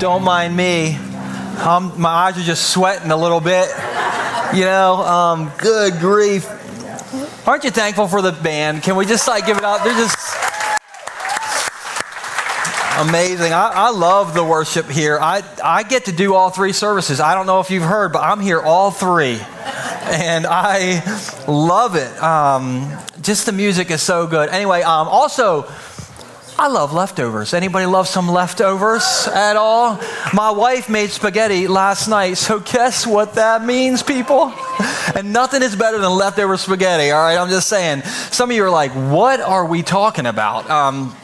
Don't mind me. My eyes are just sweating a little bit. Good grief. Aren't you thankful for the band? Can we just give it up? They're just amazing. I love the worship here. I get to do all three services. I don't know if you've heard, but I'm here all three. And I love it. Just the music is so good. Anyway, also, I love leftovers. Anybody love some leftovers at all? My wife made spaghetti last night, so guess what that means, people? And nothing is better than leftover spaghetti, all right? I'm just saying. Some of you are like, what are we talking about?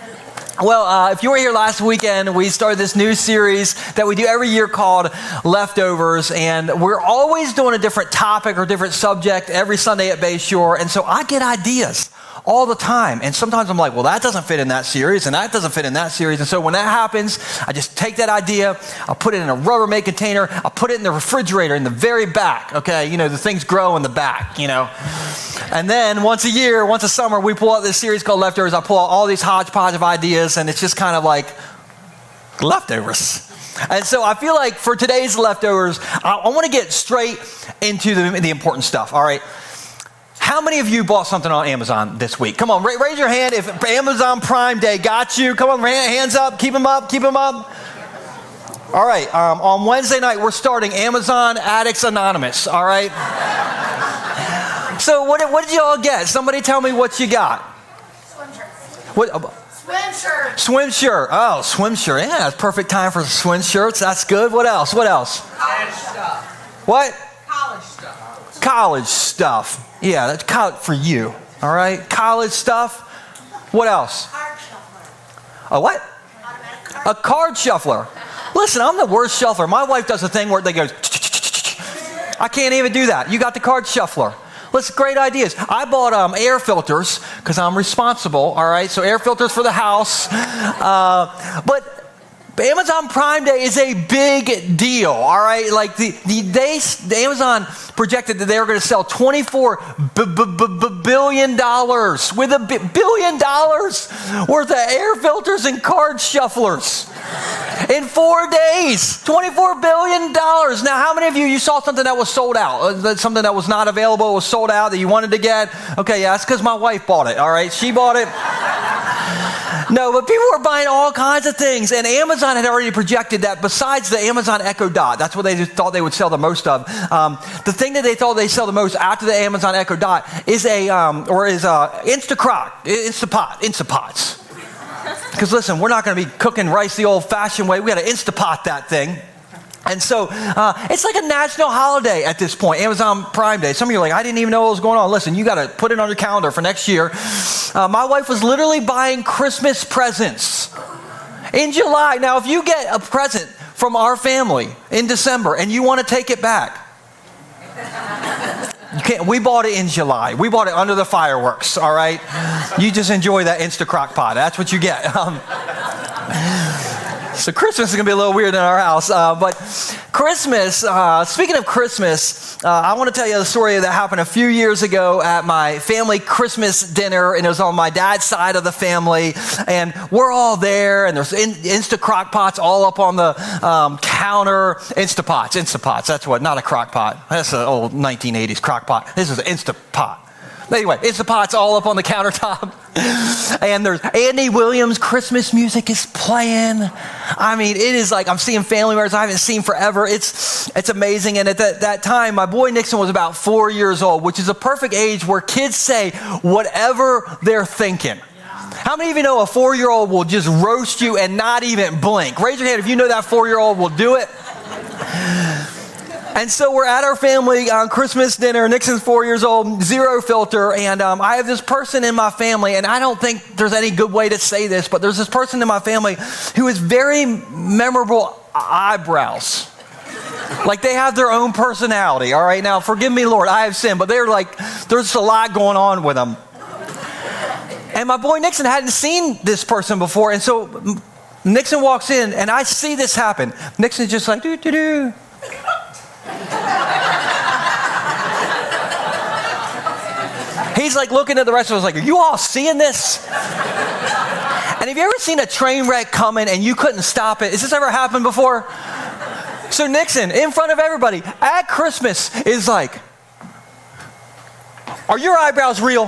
If you were here last weekend, we started this new series that we do every year called Leftovers, and we're always doing a different topic or different subject every Sunday at Bay Shore, and so I get ideas all the time, and sometimes I'm like, well, that doesn't fit in that series, and that doesn't fit in that series, and so when that happens, I just take that idea, I'll put it in a Rubbermaid container, I'll put it in the refrigerator in the very back, okay? The things grow in the back, And then once a summer, we pull out this series called Leftovers. I pull out all these hodgepodge of ideas, and it's just kind of like leftovers. And so I feel like for today's Leftovers, I want to get straight into the important stuff, all right? How many of you bought something on Amazon this week? Come on, raise your hand if Amazon Prime Day got you. Come on, hands up, keep them up. All right, on Wednesday night, we're starting Amazon Addicts Anonymous, all right? So what did you all get? Somebody tell me what you got. Swim shirt. What? Swim shirt. Swim shirt. Oh, swim shirt. Yeah, it's perfect time for swim shirts. That's good. What else? College stuff. What? College stuff. College stuff. Yeah, that's college for you. All right? College stuff. What else? Card shuffler. A what? Automatic card. A card shuffler. Listen, I'm the worst shuffler. My wife does a thing where they go, I can't even do that. You got the card shuffler. Listen, great ideas. I bought air filters because I'm responsible, all right? So air filters for the house. But Amazon Prime Day is a big deal, all right? Like the Amazon projected that they were going to sell $24 billion with $1 billion worth of air filters and card shufflers in 4 days. $24 billion. Now, how many of you saw something that was sold out? Something that was not available, was sold out that you wanted to get? Okay, yeah, that's because my wife bought it, all right? She bought it. No, but people were buying all kinds of things, and Amazon had already projected that besides the Amazon Echo Dot, that's what they thought they would sell the most of. The thing that they thought they'd sell the most after the Amazon Echo Dot is Instapots. Because listen, we're not going to be cooking rice the old-fashioned way. We got to Instapot that thing. And so it's like a national holiday at this point, Amazon Prime Day. Some of you are like, I didn't even know what was going on. Listen, you got to put it on your calendar for next year. My wife was literally buying Christmas presents in July. Now, if you get a present from our family in December and you want to take it back, you can't. We bought it in July. We bought it under the fireworks, all right? You just enjoy that Crock Pot. That's what you get. So Christmas is going to be a little weird in our house. But Christmas, speaking of Christmas, I want to tell you a story that happened a few years ago at my family Christmas dinner, and it was on my dad's side of the family. And we're all there, and there's Crock Pots all up on the counter. Instapots, that's what, not a crock pot. That's an old 1980s crock pot. This is an Instapot. Anyway, Instapots all up on the countertop. And there's Andy Williams' Christmas music is playing. I mean, it is like I'm seeing family members I haven't seen forever. It's amazing. And at that time, my boy Nixon was about 4 years old, which is a perfect age where kids say whatever they're thinking. How many of you know a 4-year-old will just roast you and not even blink? Raise your hand if you know that 4-year-old will do it. And so we're at our family on Christmas dinner. Nixon's 4 years old, zero filter. And I have this person in my family, and I don't think there's any good way to say this, but there's this person in my family who has very memorable eyebrows. Like they have their own personality, all right? Now, forgive me, Lord, I have sinned, but they're like, there's a lot going on with them. And my boy Nixon hadn't seen this person before, and so Nixon walks in, and I see this happen. Nixon's just like, doo-doo-doo. He's like looking at the rest of us like, are you all seeing this? And And have you ever seen a train wreck coming and you couldn't stop it? Has this ever happened before? So Nixon, in front of everybody, at Christmas, is like, are your eyebrows real?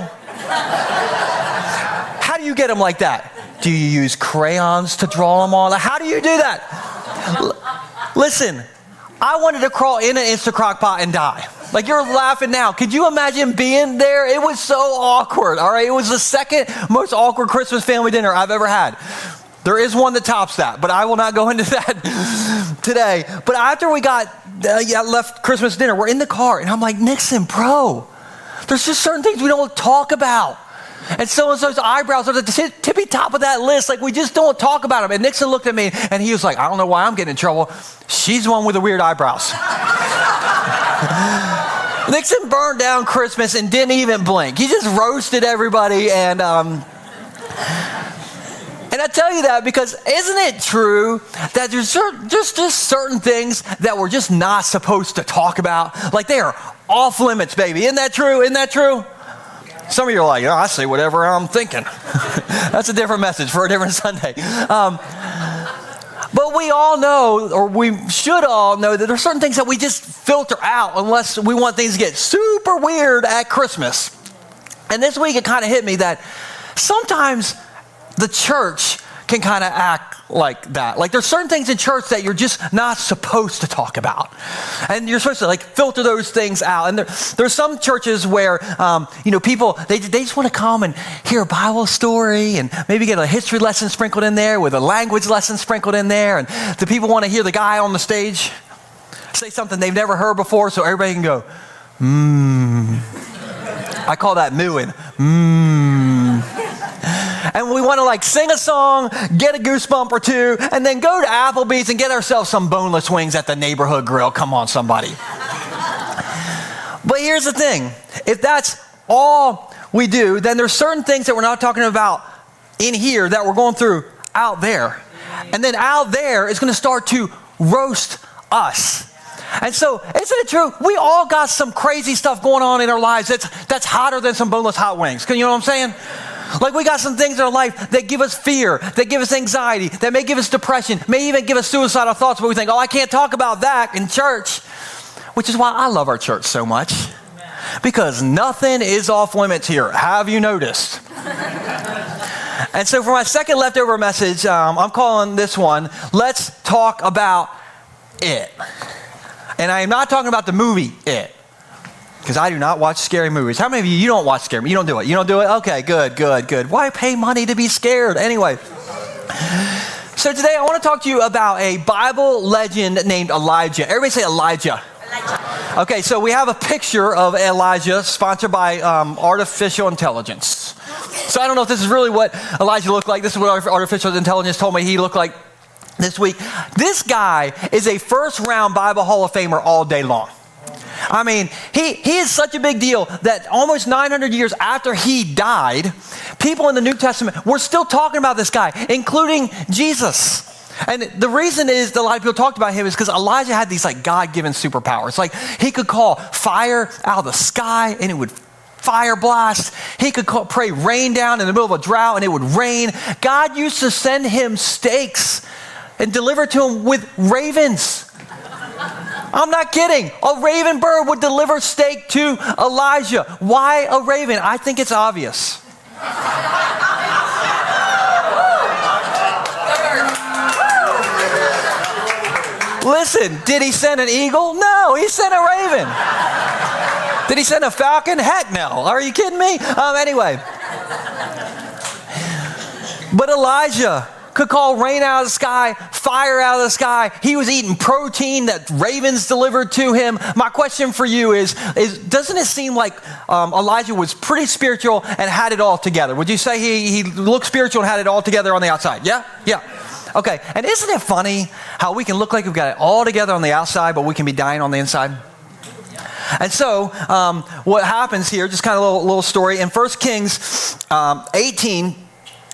How do you get them like that? Do you use crayons to draw them on? How do you do that? Listen, I wanted to crawl in an Instant Crock Pot and die. Like, you're laughing now. Could you imagine being there? It was so awkward, all right? It was the second most awkward Christmas family dinner I've ever had. There is one that tops that, but I will not go into that today. But after we left Christmas dinner, we're in the car, and I'm like, Nixon, bro, there's just certain things we don't talk about. And so-and-so's eyebrows are at the tippy top of that list. Like, we just don't talk about them. And Nixon looked at me, and he was like, I don't know why I'm getting in trouble. She's the one with the weird eyebrows. Nixon burned down Christmas and didn't even blink. He just roasted everybody. And I tell you that because isn't it true that there's just certain things that we're just not supposed to talk about? Like, they are off limits, baby. Isn't that true? Isn't that true? Some of you are like, I say whatever I'm thinking. That's a different message for a different Sunday. But we all know, or we should all know, that there's certain things that we just filter out unless we want things to get super weird at Christmas. And this week it kind of hit me that sometimes the church can kind of act like that. Like, there's certain things in church that you're just not supposed to talk about. And you're supposed to like filter those things out. And there's some churches where, people, they just want to come and hear a Bible story and maybe get a history lesson sprinkled in there with a language lesson sprinkled in there. And the people want to hear the guy on the stage say something they've never heard before so everybody can go, I call that mooing. And we want to like sing a song, get a goosebump or two, and then go to Applebee's and get ourselves some boneless wings at the neighborhood grill. Come on, somebody. But here's the thing. If that's all we do, then there's certain things that we're not talking about in here that we're going through out there. And then out there is going to start to roast us. And so, isn't it true? We all got some crazy stuff going on in our lives that's hotter than some boneless hot wings. You know what I'm saying? Like, we got some things in our life that give us fear, that give us anxiety, that may give us depression, may even give us suicidal thoughts, but we think, I can't talk about that in church. Which is why I love our church so much. Because nothing is off limits here. Have you noticed? And so for my second leftover message, I'm calling this one, Let's Talk About It. And I am not talking about the movie It. Because I do not watch scary movies. How many of you don't watch scary movies? You don't do it. You don't do it? Okay, good. Why pay money to be scared? Anyway. So today I want to talk to you about a Bible legend named Elijah. Everybody say Elijah. Okay, so we have a picture of Elijah sponsored by artificial intelligence. So I don't know if this is really what Elijah looked like. This is what artificial intelligence told me he looked like this week. This guy is a first-round Bible Hall of Famer all day long. I mean, he is such a big deal that almost 900 years after he died, people in the New Testament were still talking about this guy, including Jesus. And the reason is that a lot of people talked about him is because Elijah had these like God-given superpowers. Like, he could call fire out of the sky and it would fire blast. He could pray rain down in the middle of a drought and it would rain. God used to send him steaks and deliver to him with ravens. I'm not kidding. A raven bird would deliver steak to Elijah. Why a raven? I think it's obvious. Listen, did he send an eagle? No, he sent a raven. Did he send a falcon? Heck no. Are you kidding me? Anyway. But Elijah could call rain out of the sky, fire out of the sky. He was eating protein that ravens delivered to him. My question for you is doesn't it seem like Elijah was pretty spiritual and had it all together? Would you say he looked spiritual and had it all together on the outside? Yeah? Yeah. Okay. And isn't it funny how we can look like we've got it all together on the outside, but we can be dying on the inside? And so what happens here, just kind of a little story. In 1 Kings 18,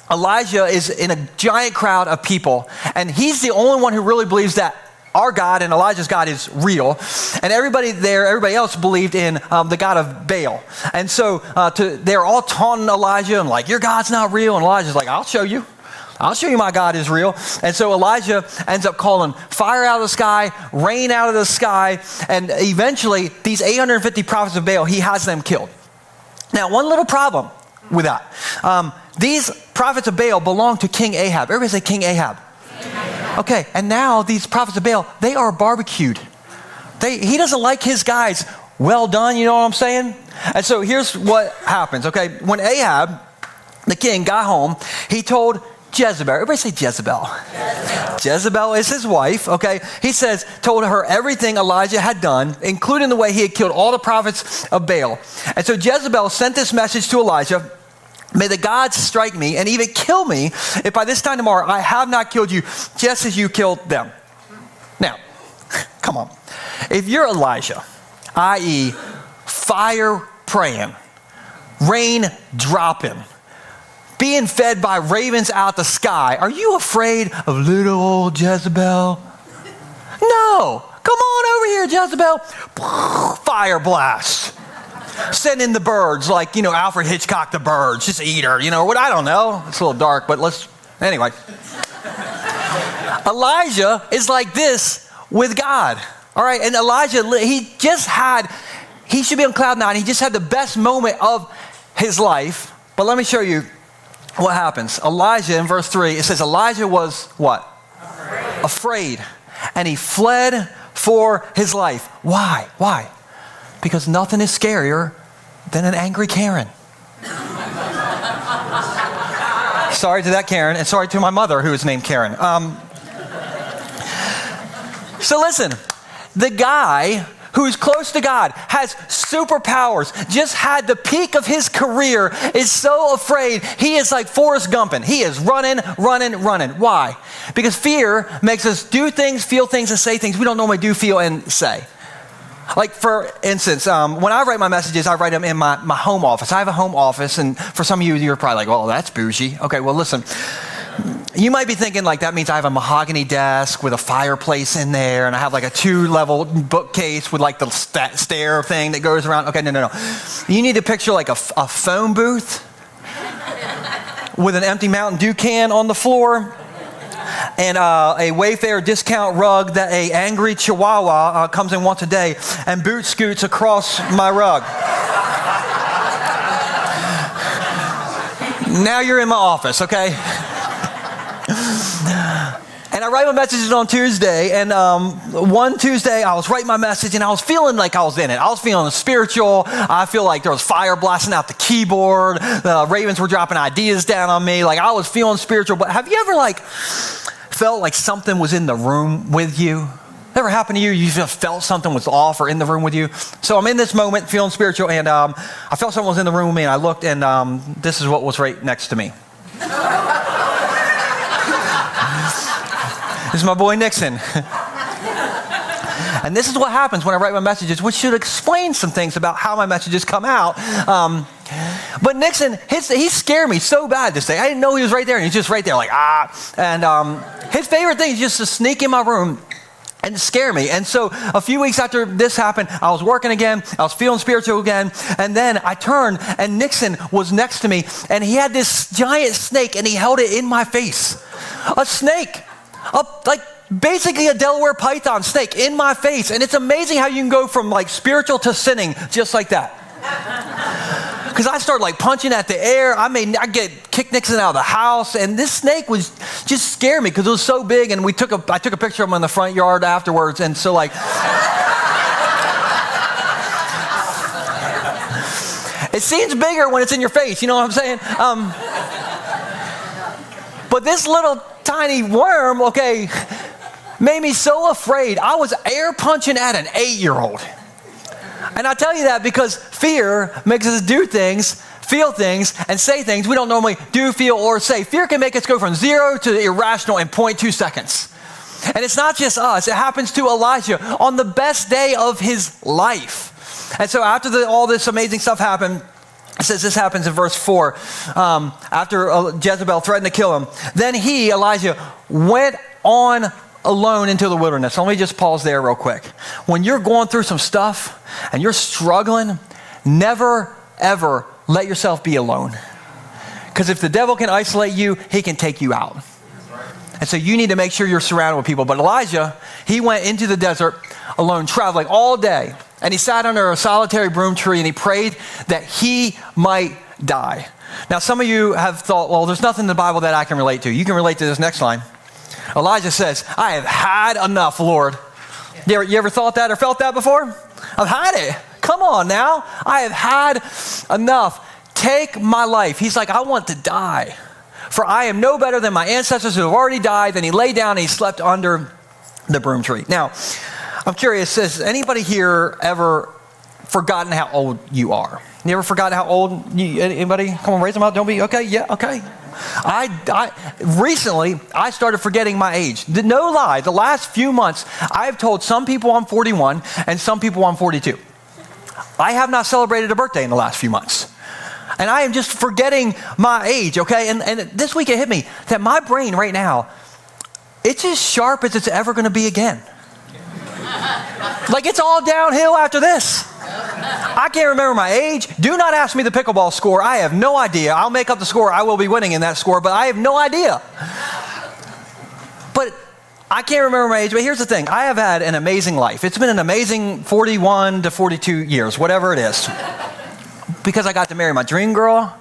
Elijah is in a giant crowd of people, and he's the only one who really believes that our God and Elijah's God is real. And everybody else believed in the God of Baal. And so they're all taunting Elijah and like, your God's not real. And Elijah's like, I'll show you. I'll show you my God is real. And so Elijah ends up calling fire out of the sky, rain out of the sky, and eventually these 850 prophets of Baal, he has them killed. Now, one little problem with that. These prophets of Baal belong to King Ahab. Everybody say King Ahab. Okay, and now these prophets of Baal, they are barbecued. He doesn't like his guys. Well done, you know what I'm saying? And so here's what happens, okay? When Ahab, the king, got home, he told Jezebel. Everybody say Jezebel. Jezebel is his wife, okay? He told her everything Elijah had done, including the way he had killed all the prophets of Baal. And so Jezebel sent this message to Elijah: may the gods strike me and even kill me if by this time tomorrow I have not killed you just as you killed them. Now, come on. If you're Elijah, i.e. fire praying, rain dropping, being fed by ravens out the sky, are you afraid of little old Jezebel? No. Come on over here, Jezebel. Fire blast. Send in the birds like, Alfred Hitchcock the birds. Just eat her, what? I don't know. It's a little dark, but anyway. Elijah is like this with God. All right, and Elijah, he should be on cloud nine. He just had the best moment of his life. But let me show you what happens. Elijah, in verse 3, it says Elijah was what? Afraid. And he fled for his life. Why? Why? Because nothing is scarier than an angry Karen. Sorry to that Karen, and sorry to my mother who is named Karen. So listen, the guy who's close to God, has superpowers, just had the peak of his career, is so afraid, he is like Forrest Gumping. He is running. Why? Because fear makes us do things, feel things, and say things we don't normally do, feel, and say. Like, for instance, when I write my messages, I write them in my home office. I have a home office, and for some of you, you're probably like, well, that's bougie. Okay, well, listen. You might be thinking like that means I have a mahogany desk with a fireplace in there, and I have like a 2-level bookcase with like the stair thing that goes around. Okay, no. You need to picture like a phone booth with an empty Mountain Dew can on the floor and a Wayfair discount rug that a angry Chihuahua comes in once a day and boot scoots across my rug. Now you're in my office, okay? And I write my messages on Tuesday, and one Tuesday I was writing my message and I was feeling like I was in it. I was feeling spiritual. I feel like there was fire blasting out the keyboard. The ravens were dropping ideas down on me. Like, I was feeling spiritual. But have you ever felt like something was in the room with you? Ever happened to you? You just felt something was off or in the room with you? So I'm in this moment feeling spiritual, and I felt someone was in the room with me, and I looked, and this is what was right next to me. This is my boy Nixon. And this is what happens when I write my messages, which should explain some things about how my messages come out. But Nixon, he scared me so bad this day. I didn't know he was right there, and he's just right there like, ah. And his favorite thing is just to sneak in my room and scare me. And so a few weeks after this happened, I was working again. I was feeling spiritual again. And then I turned, and Nixon was next to me, and he had this giant snake, and he held it in my face. A snake. Like basically a Delaware python snake in my face. And it's amazing how you can go from spiritual to sinning just like that. Because I started punching at the air. I kicked Nixon out of the house. And this snake was just scared me because it was so big. And I took a picture of him in the front yard afterwards. And so it seems bigger when it's in your face. You know what I'm saying? But this little tiny worm, made me so afraid. I was air punching at an 8-year-old. And I tell you that because fear makes us do things, feel things, and say things we don't normally do, feel, or say. Fear can make us go from 0 to irrational in 0.2 seconds. And it's not just us. It happens to Elijah on the best day of his life. And so after all this amazing stuff happened, it says this happens in verse 4. After Jezebel threatened to kill him, then Elijah, went on alone into the wilderness. So let me just pause there real quick. When you're going through some stuff and you're struggling, never, ever let yourself be alone. Because if the devil can isolate you, he can take you out. And so you need to make sure you're surrounded with people. But Elijah, he went into the desert alone, traveling all day. And he sat under a solitary broom tree and he prayed that he might die. Now, some of you have thought, well, there's nothing in the Bible that I can relate to. You can relate to this next line. Elijah says, I have had enough, Lord. You ever thought that or felt that before? I've had it. Come on now. I have had enough. Take my life. He's like, I want to die. For I am no better than my ancestors who have already died. Then he lay down and he slept under the broom tree. Now, I'm curious, has anybody here ever forgotten how old you are? You ever forgotten how old anybody? Come on, raise them up. Don't be, okay, yeah, okay. Recently, I started forgetting my age. No lie, the last few months, I've told some people I'm 41 and some people I'm 42. I have not celebrated a birthday in the last few months. And I am just forgetting my age, okay? And this week it hit me that my brain right now, it's as sharp as it's ever going to be again. Like it's all downhill after this. I can't remember my age. Do not ask me the pickleball score. I have no idea. I'll make up the score. I will be winning in that score, but I have no idea. But I can't remember my age, but here's the thing. I have had an amazing life. It's been an amazing 41 to 42 years, whatever it is. Because I got to marry my dream girl.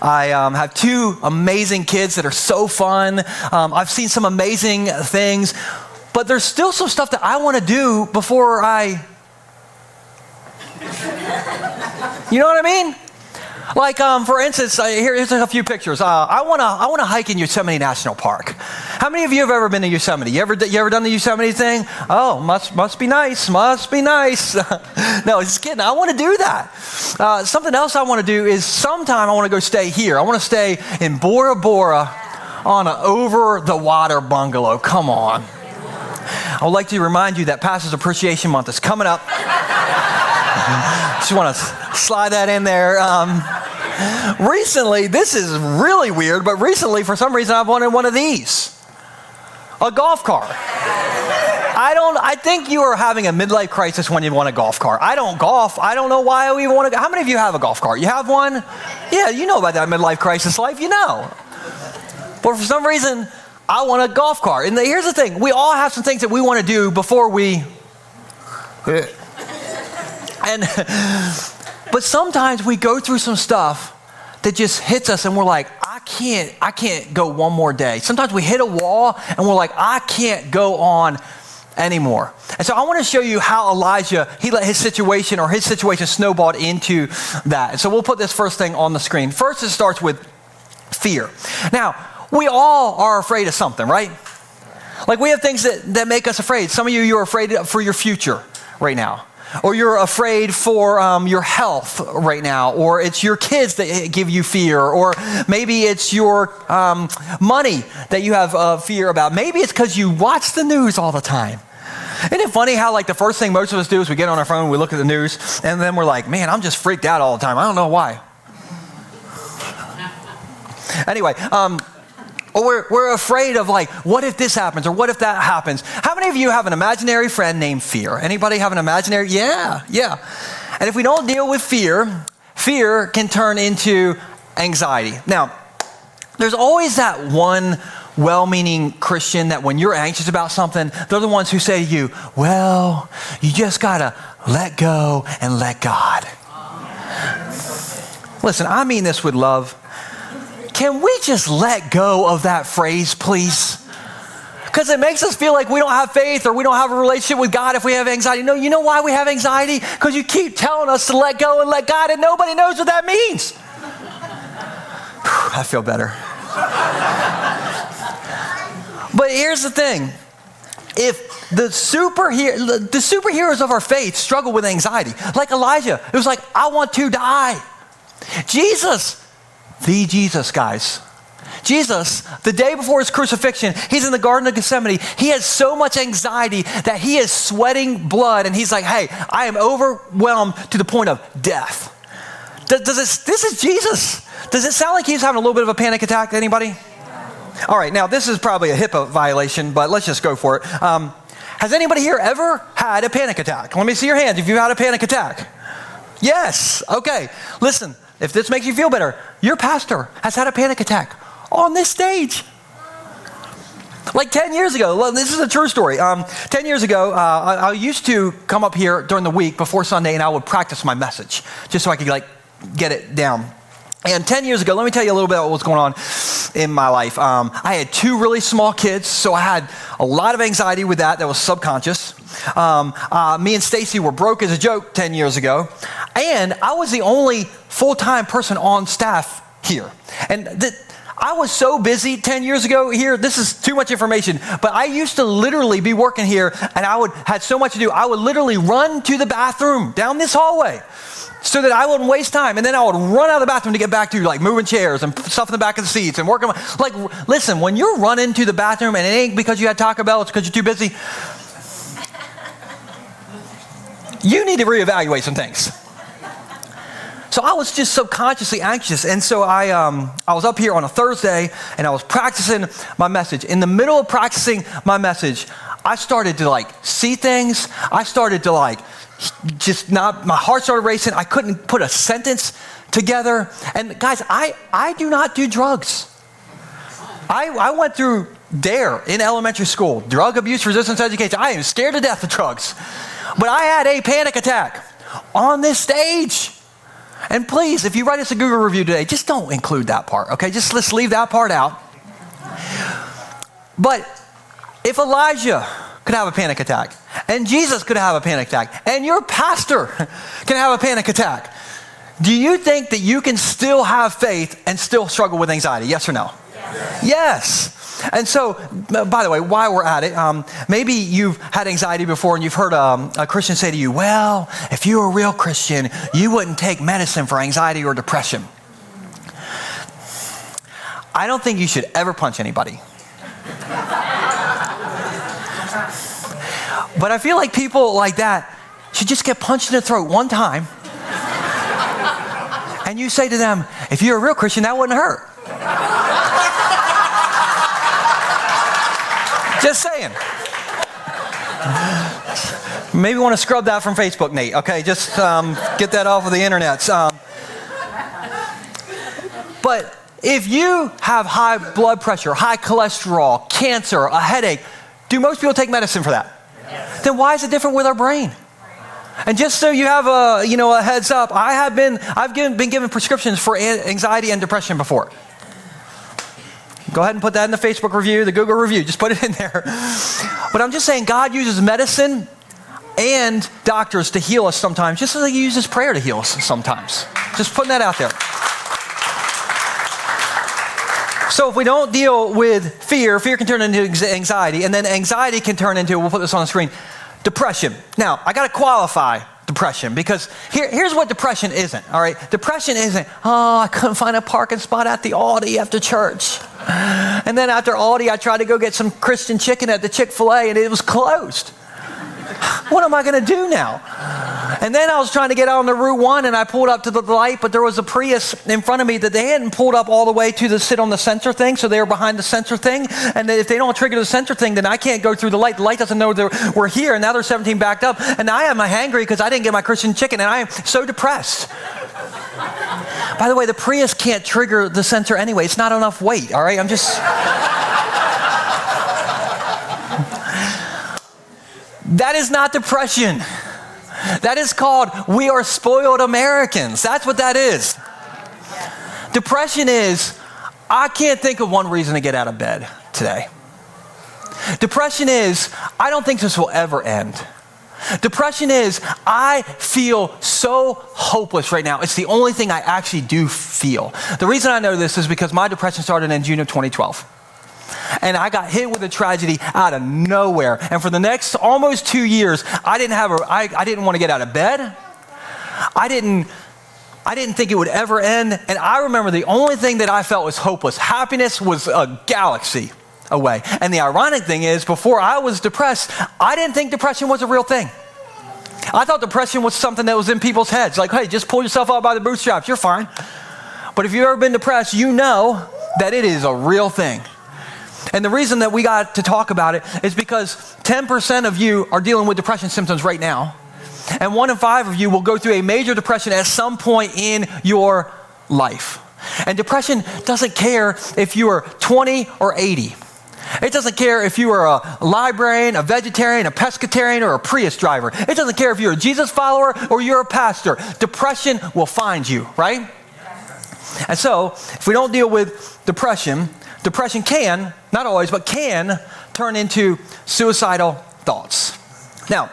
I have 2 amazing kids that are so fun. I've seen some amazing things. But there's still some stuff that I want to do before I... You know what I mean? Like, for instance, here's a few pictures. I want to hike in Yosemite National Park. How many of you have ever been to Yosemite? You ever done the Yosemite thing? Oh, must be nice. Must be nice. No, just kidding. I want to do that. Something else I want to do is sometime I want to go stay here. I want to stay in Bora Bora on an over-the-water bungalow. Come on. I would like to remind you that Pastor's Appreciation Month is coming up. Just want to slide that in there. Recently, this is really weird, but recently, for some reason, I've wanted one of these. A golf cart. I think you are having a midlife crisis when you want a golf cart. I don't golf. I don't know why I even want to. How many of you have a golf cart? You have one? Yeah, you know about that midlife crisis life. You know. But for some reason, I want a golf cart. And here's the thing. We all have some things that we want to do before we... But sometimes we go through some stuff that just hits us and we're like, I can't go one more day. Sometimes we hit a wall and we're like, I can't go on anymore. And so I want to show you how Elijah, he let his situation snowballed into that. And so we'll put this first thing on the screen. First, it starts with fear. Now, we all are afraid of something, right? Like we have things that make us afraid. Some of you're afraid for your future right now. Or you're afraid for your health right now. Or it's your kids that give you fear. Or maybe it's your money that you have fear about. Maybe it's because you watch the news all the time. Isn't it funny how like the first thing most of us do is we get on our phone, we look at the news, and then we're like, man, I'm just freaked out all the time. I don't know why. Anyway, or we're afraid of like, what if this happens or what if that happens? How many of you have an imaginary friend named Fear? Anybody have an imaginary? Yeah. And if we don't deal with fear, fear can turn into anxiety. Now, there's always that one well-meaning Christian that when you're anxious about something, they're the ones who say to you, well, you just got to let go and let God. Listen, I mean this with love. Can we just let go of that phrase, please? Because it makes us feel like we don't have faith or we don't have a relationship with God if we have anxiety. No, you know why we have anxiety? Because you keep telling us to let go and let God, and nobody knows what that means. I feel better. But here's the thing. If the superheroes of our faith struggle with anxiety, like Elijah, it was like, I want to die. Jesus, guys. Jesus, the day before his crucifixion, he's in the Garden of Gethsemane. He has so much anxiety that he is sweating blood, and he's like, hey, I am overwhelmed to the point of death. This is Jesus. Does it sound like he's having a little bit of a panic attack to anybody? All right, now this is probably a HIPAA violation, but let's just go for it. Has anybody here ever had a panic attack? Let me see your hands if you've had a panic attack. Yes, okay. Listen, if this makes you feel better, your pastor has had a panic attack on this stage. Like 10 years ago, well, this is a true story. 10 years ago, I used to come up here during the week before Sunday, and I would practice my message just so I could get it down. And 10 years ago, let me tell you a little bit about what's going on in my life. I had 2 really small kids, so I had a lot of anxiety with that was subconscious. Me and Stacy were broke as a joke 10 years ago, and I was the only full-time person on staff here. And I was so busy 10 years ago here, this is too much information, but I used to literally be working here, and had so much to do, I would literally run to the bathroom down this hallway so that I wouldn't waste time. And then I would run out of the bathroom to get back to moving chairs and stuff in the back of the seats and working. Listen, when you're running to the bathroom and it ain't because you had Taco Bell, it's because you're too busy, you need to reevaluate some things. So I was just subconsciously anxious. And so I was up here on a Thursday and I was practicing my message. In the middle of practicing my message, I started to see things. I started to my heart started racing. I couldn't put a sentence together. And guys, I do not do drugs. I went through DARE in elementary school, drug abuse resistance education. I am scared to death of drugs. But I had a panic attack on this stage. And please, if you write us a Google review today, just don't include that part, okay? Let's leave that part out. But if Elijah could have a panic attack, and Jesus could have a panic attack, and your pastor can have a panic attack, do you think that you can still have faith and still struggle with anxiety? Yes or no? Yes. And so, by the way, while we're at it, maybe you've had anxiety before and you've heard a Christian say to you, well, if you were a real Christian, you wouldn't take medicine for anxiety or depression. I don't think you should ever punch anybody. But I feel like people like that should just get punched in the throat one time. And you say to them, if you're a real Christian, that wouldn't hurt. Just saying. Maybe want to scrub that from Facebook, Nate. Okay, just get that off of the internet. But if you have high blood pressure, high cholesterol, cancer, a headache, do most people take medicine for that? Yes. Then why is it different with our brain? And just so you have a heads up, I've been given prescriptions for anxiety and depression before. Go ahead and put that in the Facebook review, the Google review. Just put it in there. But I'm just saying God uses medicine and doctors to heal us sometimes, just as he uses prayer to heal us sometimes. Just putting that out there. So if we don't deal with fear can turn into anxiety, and then anxiety can turn into, we'll put this on the screen, depression. Now, I got to qualify depression, because here's what depression isn't, all right? Depression isn't, I couldn't find a parking spot at the Aldi after church. And then after Aldi, I tried to go get some Christian chicken at the Chick-fil-A, and it was closed. What am I going to do now? And then I was trying to get out on the Route 1, and I pulled up to the light, but there was a Prius in front of me that they hadn't pulled up all the way to the sit on the sensor thing, so they were behind the sensor thing. And if they don't trigger the sensor thing, then I can't go through the light. The light doesn't know we're here, and now they're 17 backed up. And now I am hangry because I didn't get my Christian chicken, and I am so depressed. By the way, the Prius can't trigger the sensor anyway. It's not enough weight, all right? I'm just... That is not depression. That is called, we are spoiled Americans. That's what that is. Depression is, I can't think of one reason to get out of bed today. Depression is, I don't think this will ever end. Depression is, I feel so hopeless right now. It's the only thing I actually do feel. The reason I know this is because my depression started in June of 2012. And I got hit with a tragedy out of nowhere. And for the next almost 2 years, I didn't want to get out of bed. I didn't think it would ever end. And I remember the only thing that I felt was hopeless. Happiness was a galaxy away. And the ironic thing is, before I was depressed, I didn't think depression was a real thing. I thought depression was something that was in people's heads. Like, hey, just pull yourself up by the bootstraps. You're fine. But if you've ever been depressed, you know that it is a real thing. And the reason that we got to talk about it is because 10% of you are dealing with depression symptoms right now. And 1 in 5 of you will go through a major depression at some point in your life. And depression doesn't care if you are 20 or 80. It doesn't care if you are a librarian, a vegetarian, a pescatarian, or a Prius driver. It doesn't care if you're a Jesus follower or you're a pastor. Depression will find you, right? And so, if we don't deal with depression can, not always, but can turn into suicidal thoughts. Now,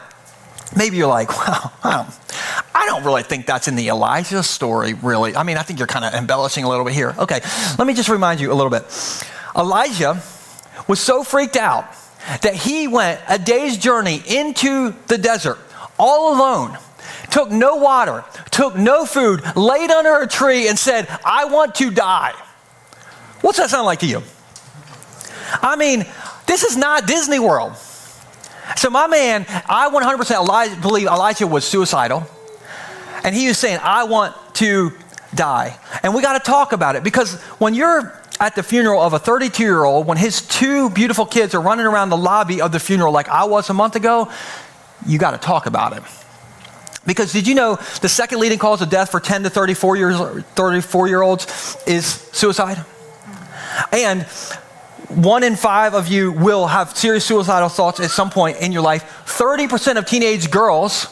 maybe you're like, wow, I don't really think that's in the Elijah story, really. I mean, I think you're kind of embellishing a little bit here. Okay, let me just remind you a little bit. Elijah was so freaked out that he went a day's journey into the desert all alone, took no water, took no food, laid under a tree and said, I want to die. What's that sound like to you? I mean, this is not Disney World. So my man, I 100% believe Elijah was suicidal. And he was saying, I want to die. And we got to talk about it, because when you're at the funeral of a 32-year-old, when his two beautiful kids are running around the lobby of the funeral like I was a month ago, you got to talk about it. Because did you know the second leading cause of death for 10 to 34-year-olds is suicide? And 1 in 5 of you will have serious suicidal thoughts at some point in your life. 30% of teenage girls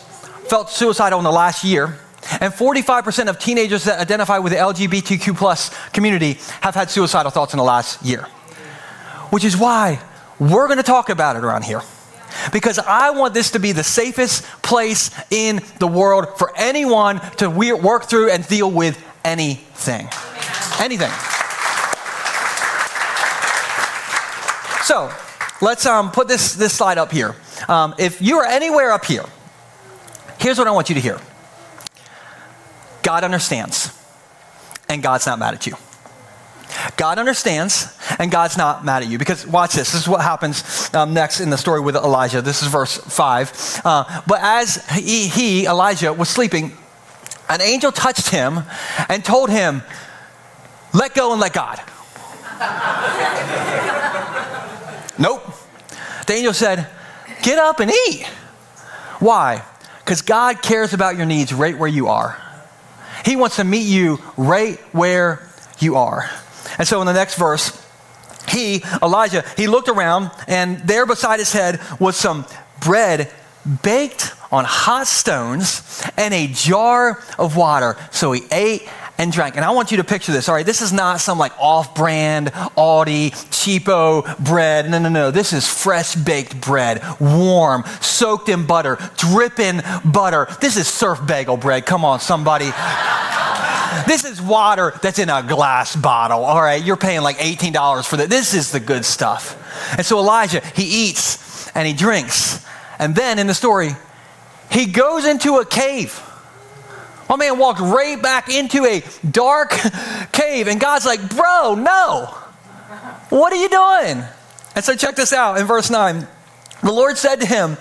felt suicidal in the last year. And 45% of teenagers that identify with the LGBTQ plus community have had suicidal thoughts in the last year. Which is why we're going to talk about it around here. Because I want this to be the safest place in the world for anyone to work through and deal with anything. Anything. So let's put this slide up here. If you are anywhere up here, here's what I want you to hear. God understands, and God's not mad at you. God understands, and God's not mad at you. Because watch this. This is what happens next in the story with Elijah. This is verse 5. But as Elijah, was sleeping, an angel touched him and told him, let go and let God. Nope. The angel said, get up and eat. Why? Because God cares about your needs right where you are. He wants to meet you right where you are. And so in the next verse, Elijah, he looked around, and there beside his head was some bread baked on hot stones and a jar of water. So he ate and drank. And I want you to picture this, all right? This is not some like off-brand, Aldi, cheapo bread. No. This is fresh baked bread, warm, soaked in butter, dripping butter. This is surf bagel bread. Come on, somebody. This is water that's in a glass bottle, all right? You're paying like $18 for that. This is the good stuff. And so Elijah, he eats and he drinks. And then in the story, he goes into a cave. My man walked right back into a dark cave, and God's like, bro, no. What are you doing? And so check this out in verse 9. The Lord said to him,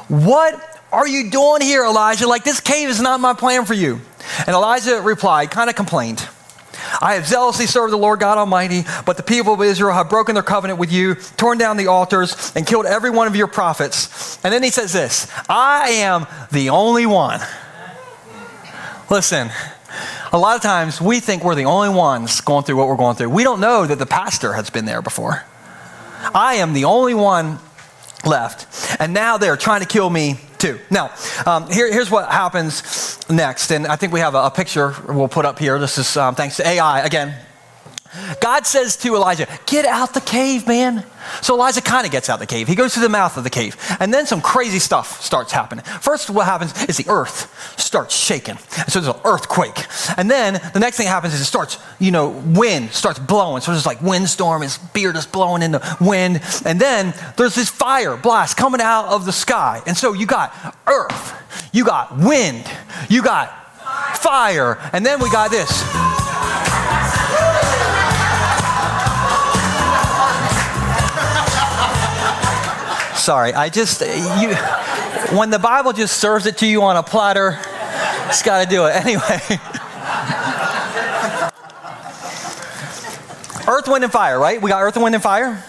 what are you doing here, Elijah? Like, this cave is not my plan for you. And Elijah replied, kind of complained, I have zealously served the Lord God Almighty, but the people of Israel have broken their covenant with you, torn down the altars, and killed every one of your prophets. And then he says this, I am the only one. Listen, a lot of times we think we're the only ones going through what we're going through. We don't know that the pastor has been there before. I am the only one left. And now they're trying to kill me too. Now, here's what happens next. And I think we have a picture we'll put up here. This is thanks to AI again. God says to Elijah, get out the cave, man. So Elijah kind of gets out the cave. He goes to the mouth of the cave. And then some crazy stuff starts happening. First, what happens is the earth starts shaking. So there's an earthquake. And then the next thing that happens is it starts, wind starts blowing. So there's like windstorm. His beard is blowing in the wind. And then there's this fire blast coming out of the sky. And so you got earth, you got wind, you got fire. And then we got this. Sorry, when the Bible just serves it to you on a platter, just got to do it. Anyway. Earth, wind, and fire, right? We got earth, wind, and fire.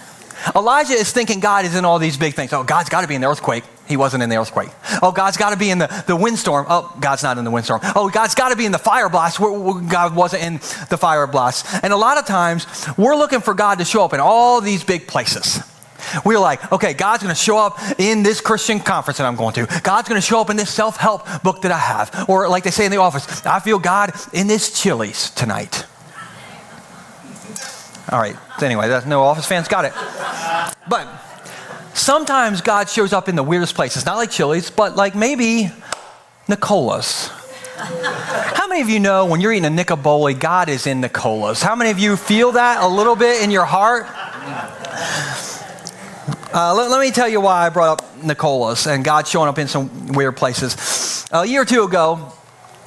Elijah is thinking God is in all these big things. Oh, God's got to be in the earthquake. He wasn't in the earthquake. Oh, God's got to be in the windstorm. Oh, God's not in the windstorm. Oh, God's got to be in the fire blast. God wasn't in the fire blast. And a lot of times, we're looking for God to show up in all these big places. We're like, okay, God's going to show up in this Christian conference that I'm going to. God's going to show up in this self-help book that I have. Or like they say in the office, I feel God in this Chili's tonight. All right. Anyway, that's no Office fans got it. But sometimes God shows up in the weirdest places. Not like Chili's, but like maybe Nicola's. How many of you know when you're eating a Nicoboli, God is in Nicola's? How many of you feel that a little bit in your heart? Let me tell you why I brought up Nicola's and God showing up in some weird places. A year or two ago,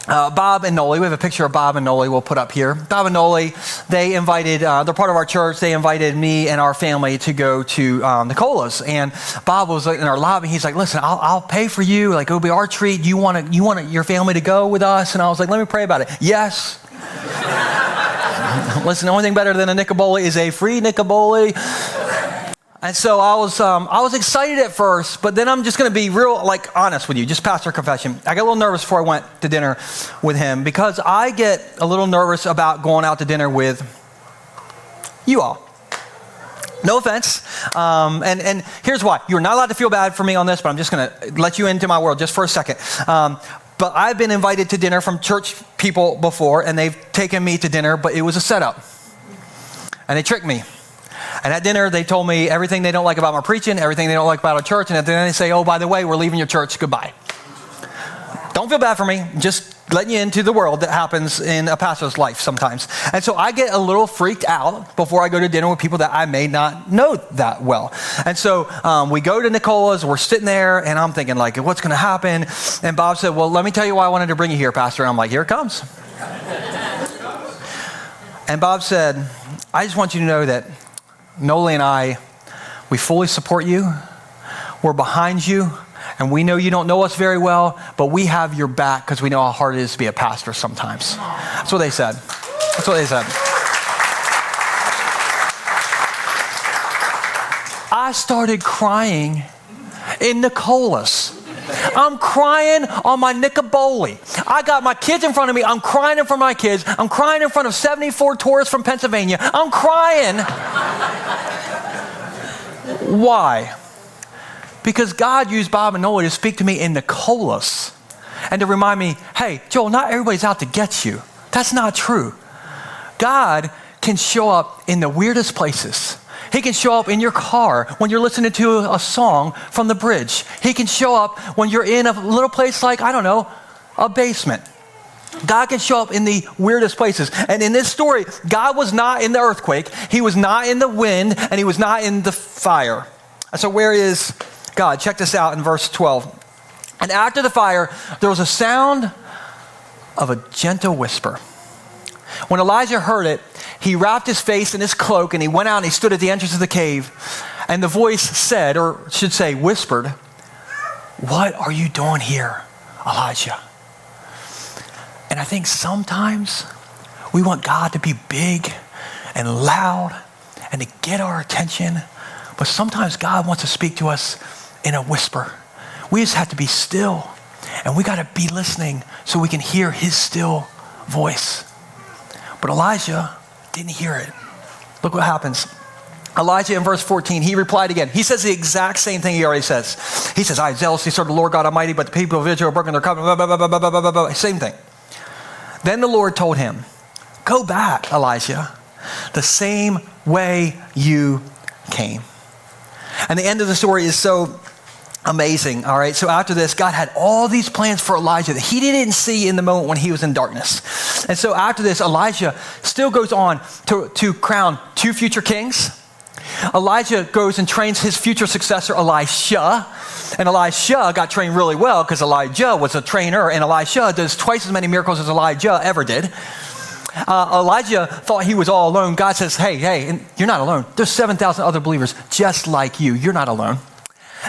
Bob and Noli, we have a picture of Bob and Noli we'll put up here. Bob and Noli, they invited, they're part of our church, they invited me and our family to go to Nicola's. And Bob was in our lobby, he's like, listen, I'll pay for you, like it'll be our treat. You want your family to go with us? And I was like, let me pray about it. Yes. Listen, the only thing better than a Nicoboli is a free Nicoboli. And so I was excited at first, but then I'm just going to be real, like, honest with you, just pastor confession. I got a little nervous before I went to dinner with him because I get a little nervous about going out to dinner with you all. No offense. And here's why. You're not allowed to feel bad for me on this, but I'm just going to let you into my world just for a second. But I've been invited to dinner from church people before, and they've taken me to dinner, but it was a setup. And they tricked me. And at dinner, they told me everything they don't like about my preaching, everything they don't like about our church. And at the end, they say, oh, by the way, we're leaving your church. Goodbye. Don't feel bad for me. Just letting you into the world that happens in a pastor's life sometimes. And so I get a little freaked out before I go to dinner with people that I may not know that well. And so we go to Nicola's. We're sitting there, and I'm thinking, like, what's going to happen? And Bob said, well, let me tell you why I wanted to bring you here, Pastor. And I'm like, here it comes. And Bob said, I just want you to know that Noli and I, we fully support you. We're behind you. And we know you don't know us very well, but we have your back because we know how hard it is to be a pastor sometimes. That's what they said. That's what they said. I started crying in Nicola's. I'm crying on my Nicoboli. I got my kids in front of me. I'm crying in front of my kids. I'm crying in front of 74 tourists from Pennsylvania. I'm crying. Why? Because God used Bob and Noli to speak to me in Nicola's and to remind me, hey, Joel, not everybody's out to get you. That's not true. God can show up in the weirdest places. He can show up in your car when you're listening to a song from the bridge. He can show up when you're in a little place like, I don't know, a basement. God can show up in the weirdest places. And in this story, God was not in the earthquake. He was not in the wind, and he was not in the fire. So where is God? Check this out in verse 12. And after the fire, there was a sound of a gentle whisper. When Elijah heard it, he wrapped his face in his cloak and he went out and he stood at the entrance of the cave. And the voice said, or should say whispered, what are you doing here, Elijah? And I think sometimes we want God to be big and loud and to get our attention. But sometimes God wants to speak to us in a whisper. We just have to be still. And we got to be listening so we can hear his still voice. But Elijah didn't hear it. Look what happens. Elijah in verse 14, he replied again. He says the exact same thing he already says. He says, I zealously serve the Lord God Almighty, but the people of Israel broken their covenant. Blah, blah, blah, blah, blah, blah, blah. Same thing. Then the Lord told him, go back, Elijah, the same way you came. And the end of the story is so amazing, all right? So after this, God had all these plans for Elijah that he didn't see in the moment when he was in darkness. And so after this, Elijah still goes on to crown 2 future kings. Elijah goes and trains his future successor, Elisha. And Elisha got trained really well because Elijah was a trainer, and Elisha does twice as many miracles as Elijah ever did. Elijah thought he was all alone. God says, hey, you're not alone. There's 7,000 other believers just like you. You're not alone.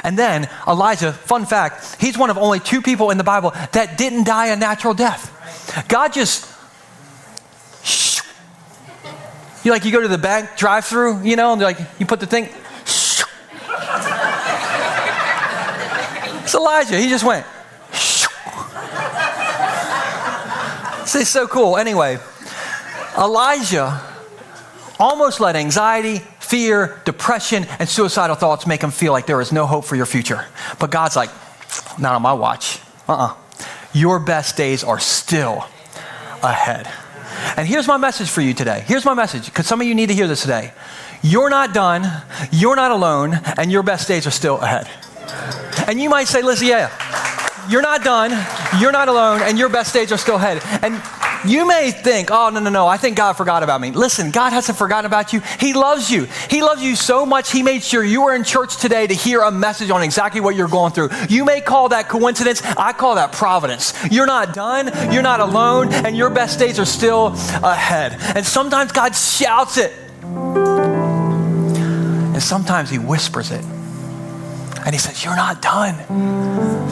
And then Elijah, fun fact, he's one of only 2 people in the Bible that didn't die a natural death. God just, you go to the bank drive-through, and like you put the thing, Elijah. He just went. It's so cool. Anyway, Elijah almost let anxiety, fear, depression, and suicidal thoughts make him feel like there is no hope for your future. But God's like, not on my watch. Your best days are still ahead. And here's my message for you today. Here's my message, because some of you need to hear this today. You're not done, you're not alone, and your best days are still ahead. And you might say, listen, you're not done, you're not alone, and your best days are still ahead. And you may think, oh, no, I think God forgot about me. Listen, God hasn't forgotten about you. He loves you. He loves you so much, he made sure you were in church today to hear a message on exactly what you're going through. You may call that coincidence. I call that providence. You're not done, you're not alone, and your best days are still ahead. And sometimes God shouts it. And sometimes he whispers it. And he says, you're not done.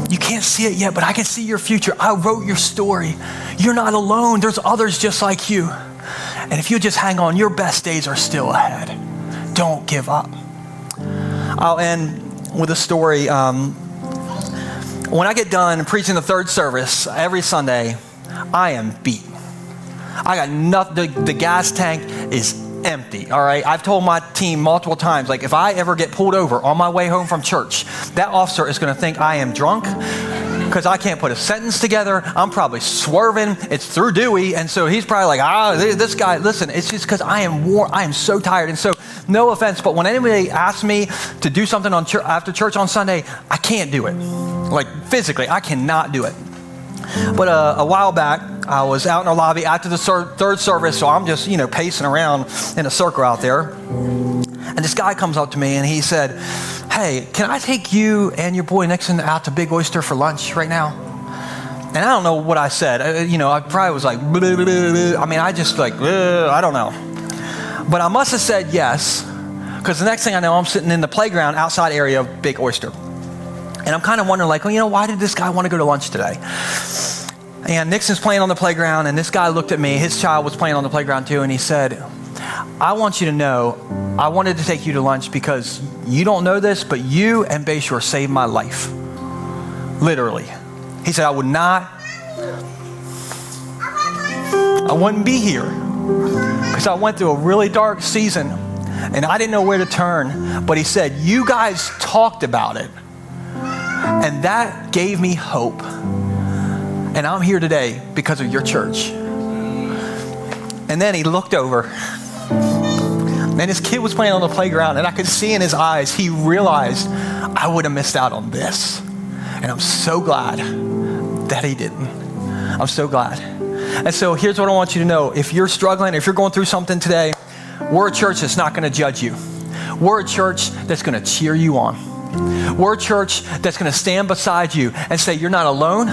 You can't see it yet, but I can see your future. I wrote your story. You're not alone. There's others just like you. And if you just hang on, your best days are still ahead. Don't give up. I'll end with a story. When I get done preaching the third service every Sunday, I am beat. I got nothing. The gas tank is empty, all right? I've told my team multiple times, like, if I ever get pulled over on my way home from church, that officer is going to think I am drunk because I can't put a sentence together. I'm probably swerving. It's through Dewey, and so he's probably like, this guy, listen, it's just because I am worn. I am so tired. And so, no offense, but when anybody asks me to do something on after church on Sunday, I can't do it. Like, physically, I cannot do it. But a while back, I was out in the lobby after the third service, so I'm just, pacing around in a circle out there. And this guy comes up to me and he said, hey, can I take you and your boy Nixon out to Big Oyster for lunch right now? And I don't know what I said. I probably was like, blah, blah, blah, blah. I mean, I just like, I don't know. But I must have said yes, because the next thing I know, I'm sitting in the playground outside area of Big Oyster. And I'm kind of wondering, like, why did this guy want to go to lunch today? And Nixon's playing on the playground, and this guy looked at me. His child was playing on the playground too, and he said, I want you to know, I wanted to take you to lunch because you don't know this, but you and Bay Shore saved my life. Literally. He said, I wouldn't be here because I went through a really dark season, and I didn't know where to turn. But he said, you guys talked about it. And that gave me hope. And I'm here today because of your church. And then he looked over. And his kid was playing on the playground. And I could see in his eyes, he realized I would have missed out on this. And I'm so glad that he didn't. I'm so glad. And so here's what I want you to know. If you're struggling, if you're going through something today, we're a church that's not going to judge you. We're a church that's going to cheer you on. We're a church that's going to stand beside you and say, you're not alone,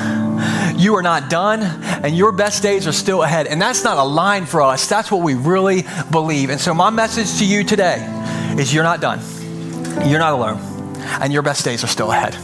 you are not done, and your best days are still ahead. And that's not a line for us. That's what we really believe. And so my message to you today is you're not done, you're not alone, and your best days are still ahead.